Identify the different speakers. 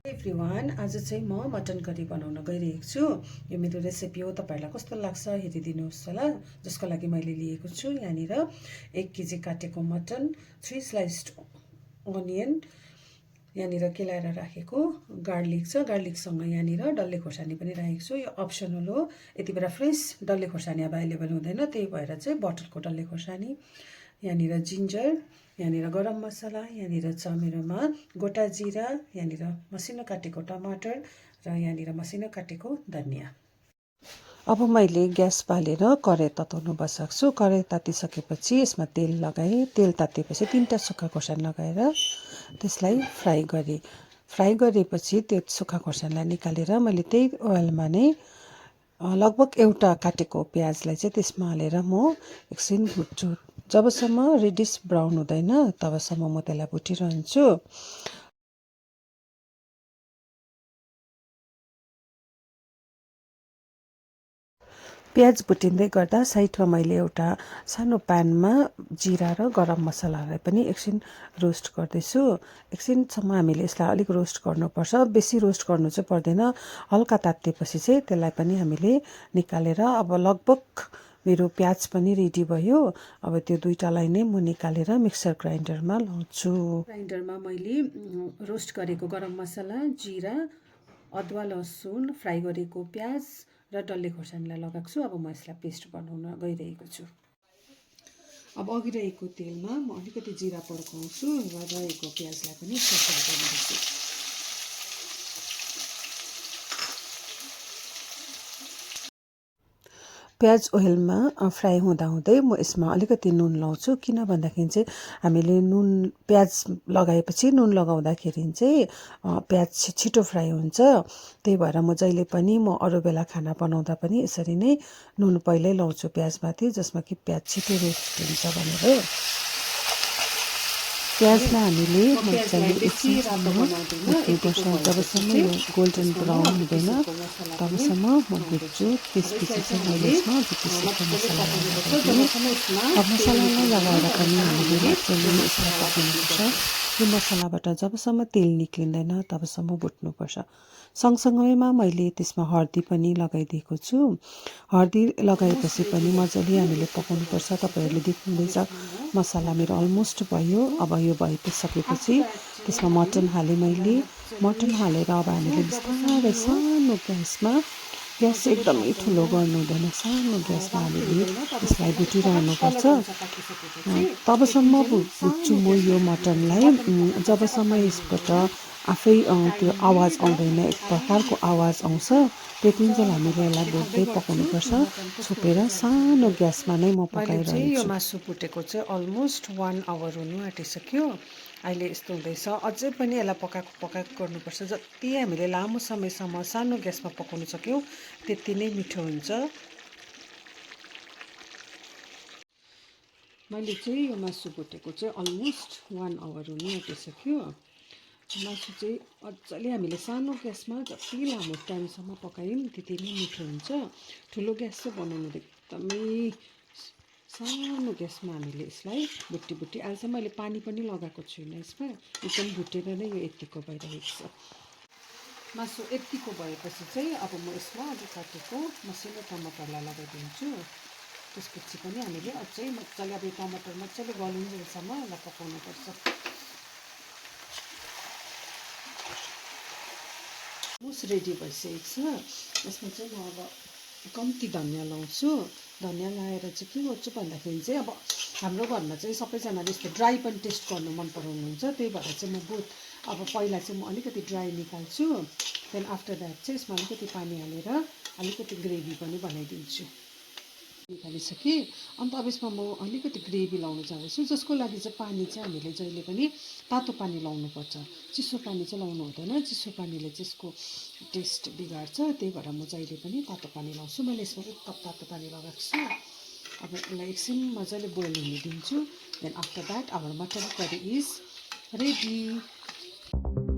Speaker 1: Everyone, आज चाहिँ म मटन करी बनाउन गइरहेको छु। यो मेरो रेसिपी हो, तपाईँहरूलाई कस्तो लाग्छ हेरिदिनुहोस् होला। जसको लागि मैले लिएको छु यहाँनिर 1 केजी काटेको मटन, 3 स्लाइस्ड अनियन, यहाँनिर केलाएर राखेको गार्लिक छ। गार्लिकसँग यहाँनिर डल्ले खोर्सानी पनि राखेको छु। यो अप्सनल हो, यति बेला फ्रेस डल्ले खोर्सानी अभाइलेबल हुँदैन, त्यही भएर चाहिँ बटलको डल्ले खोर्सानी। यहाँनिर जिन्जर, यहाँनिर गरम मसला, यहाँनिर छ मेरोमा गोटा जिरा, यहाँनिर मसिनो काटेको टमाटर र यहाँनिर मसिनो काटेको धनियाँ। अब मैले ग्यास बालेर कराही तताउनु बसाएको छु। कराही तातिसकेपछि यसमा तेल लगाएँ। तेल तातिएपछि 3टा सुक्खा खोर्सानी लगाएर त्यसलाई फ्राई गरेपछि त्यो सुक्खा खोर्सानीलाई निकालेर मैले त्यही ओइलमा नै लगभग एउटा काटेको प्याजलाई चाहिँ त्यसमा हालेर म एकछिन भुट्छु। जबसम्म रेडिस ब्राउन हुँदैन तबसम्म म त्यसलाई भुटिरहन्छु। प्याज भुटिँदै गर्दा साइडमा मैले एउटा सानो प्यानमा जिरा र गरम मसलालाई पनि एकछिन रोस्ट गर्दैछु। एकछिनसम्म हामीले यसलाई अलिक रोस्ट गर्नुपर्छ, बेसी रोस्ट गर्नु चाहिँ पर्दैन। हल्का तातिएपछि चाहिँ त्यसलाई पनि हामीले निकालेर अब लगभग मेरो प्याज पनि रेडी भयो। अब त्यो दुईटालाई नै म निकालेर मिक्सर ग्राइन्डरमा लाउँछु। ग्राइन्डरमा मैले रोस्ट गरेको गरम मसला, जिरा, अदुवा लसुन, फ्राई गरेको प्याज र डल्ले खोर्सानीलाई लगाएको छु। अब म यसलाई पेस्ट बनाउन गइरहेको छु। अब अघि रहेको तेलमा म अलिकति जिरा पड्काउँछु र रहेको प्याजलाई पनि फ्राई गर्दैछु। प्याज ओइलमा फ्राई हुँदाहुँदै म यसमा अलिकति नुन लाउँछु। किन भन्दाखेरि चाहिँ हामीले प्याज लगाएपछि नुन लगाउँदाखेरि चाहिँ प्याज छिटो फ्राई हुन्छ। त्यही भएर म जहिले पनि अरू बेला खाना बनाउँदा पनि यसरी नै नुन पहिल्यै लाउँछु प्याजमाथि, जसमा कि प्याज छिटो रोस्ट हुन्छ भनेर। प्याजलाई हामीले मजाले एकछिनसम्म भुट्नुपर्छ। जबसम्म यो गोल्डन ब्राउन हुँदैन तबसम्म म भुट्छु। त्यसपछि चाहिँ मैले यसमा भुटिसकेको मसला अब मसलालाई लगाएर पनि हामीले मजाले यसलाई पकाउनुपर्छ। यो मसलाबाट जबसम्म तेल निक्लिँदैन तबसम्म भुट्नुपर्छ। सँगसँगैमा मैले त्यसमा हर्दी पनि लगाइदिएको छु। हर्दी लगाएपछि पनि मजाले हामीले पकाउनुपर्छ। तपाईँहरूले देख्नुहुँदैछ मसला मेरो अलमोस्ट भयो। अब यो भइसकेपछि त्यसमा मटन हालेँ मैले। मटन हालेर अब हामीले बिस्तारै सानो ग्यासमा, ग्यास एकदमै ठुलो गर्नु हुँदैन, सानो ग्यासमा हामीले यसलाई भुटिरहनुपर्छ। तबसम्म भुट्छु म यो मटनलाई जबसम्म यसबाट आफै त्यो आवाज आउँदैन, एक प्रकारको आवाज आउँछ त्यतिन्जेल हामीले यसलाई भुट्दै पकाउनुपर्छ। छोपेर सानो ग्यासमा नै म पकाइरहन्छु। यो मासु भुटेको चाहिँ अलमोस्ट 1 आवर हुनु आँटिसक्यो। अहिले यस्तो हुँदैछ, अझै पनि यसलाई पकाएको गर्नुपर्छ। जति हामीले लामो समयसम्म सानो ग्यासमा पकाउन सक्यौँ त्यति नै मिठो हुन्छ। मैले चाहिँ यो मासु भुटेको चाहिँ अलमोस्ट 1 आवर हुनु आँटिसक्यो। मासु चाहिँ मजाले हामीले सानो ग्यासमा जति लामो टाइमसम्म पकायौँ त्यति नै मिठो हुन्छ। ठुलो ग्यास चाहिँ बनाउनु एकदमै सानो ग्यासमा हामीले यसलाई भुटी अहिले चाहिँ मैले पानी पनि लगाएको छुइनँ यसमा, एकदम भुटेर नै यो यत्तिको भइरहेको छ। मासु यत्तिको भएपछि चाहिँ अब म यसमा अघि काटेको मसिनो टमाटरलाई लगाइदिन्छु। त्यसपछि पनि हामीले अझै मजाले अब टमाटर मजाले गलिन्जेलसम्म यसलाई पकाउनुपर्छ। मुस रेडी भइसकेको छ। यसमा चाहिँ म अब कम्ती धनियाँ लाउँछु। धनियाँ लाएर चाहिँ के गर्छु भन्दाखेरि चाहिँ अब हाम्रो घरमा चाहिँ सबैजनाले यस्तो ड्राई पनि टेस्ट गर्नु मन पराउनुहुन्छ। त्यही भएर चाहिँ म अब पहिला चाहिँ म अलिकति ड्राई निकाल्छु। देन आफ्टर द्याट चाहिँ यसमा अलिकति पानी हालेर अलिकति ग्रेभी पनि बनाइदिन्छु। निकालिसकेँ। अन्त अब यसमा म अलिकति ग्रेभी लाउन जाँदैछु, जसको लागि चाहिँ पानी चाहिँ हामीले जहिले पनि तातो पानी लाउनुपर्छ। चिसो पानी चाहिँ लाउनु हुँदैन, चिसो पानीले चाहिँ यसको टेस्ट बिगार्छ। त्यही भएर म जहिले पनि तातो पानी लाउँछु। मैले यसमा 1 कप तातो पानी लगाएको छु। अब यसलाई एकछिन मजाले बोइल हुन दिन्छु। Then after that our mutton curry is ready.